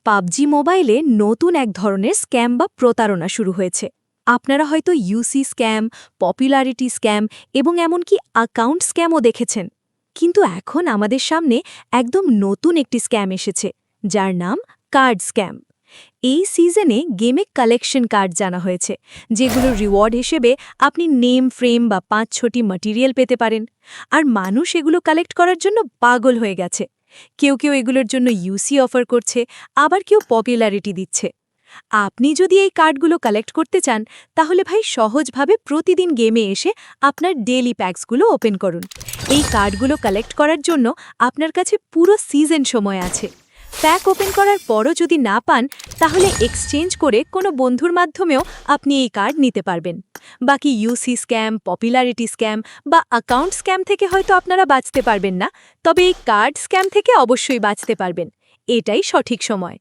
PUBG মোবাইলে নতুন এক ধরনের স্ক্যাম বা প্রতারণা শুরু হয়েছে। আপনারা হয়তো ইউসি স্ক্যাম, পপুলারিটি স্ক্যাম এবং এমনকি অ্যাকাউন্ট স্ক্যামও দেখেছেন। কিন্তু এখন আমাদের সামনে একদম নতুন একটি স্ক্যাম এসেছে, যার নাম কার্ড স্ক্যাম। এই সিজনে গেমে কালেকশন কার্ড জানা হয়েছে, যেগুলো রিওয়ার্ড হিসেবে আপনি নেম ফ্রেম বা ৫-৬টি ম্যাটেরিয়াল পেতে পারেন। আর মানুষ এগুলো কালেক্ট করার জন্য পাগল হয়ে গেছে। কেউ কেউ এগুলোর জন্য ইউসি অফার করছে, আবার কেউ পপুলারিটি দিচ্ছে। আপনি যদি এই কার্ডগুলো কালেক্ট করতে চান, তাহলে ভাই সহজভাবে প্রতিদিন গেমে এসে আপনার ডেইলি প্যাকসগুলো ওপেন করুন। এই কার্ডগুলো কালেক্ট করার জন্য আপনার কাছে পুরো সিজন সময় আছে। প্যাক ওপেন করার পরও যদি না পান, তাহলে এক্সচেঞ্জ করে কোনো বন্ধুর মাধ্যমেও আপনি এই কার্ড নিতে পারবেন। বাকি ইউসি স্ক্যাম, পপুলারিটি স্ক্যাম বা অ্যাকাউন্ট স্ক্যাম থেকে হয়তো আপনারা বাঁচতে পারবেন না, তবে এই কার্ড স্ক্যাম থেকে অবশ্যই বাঁচতে পারবেন। এটাই সঠিক সময়।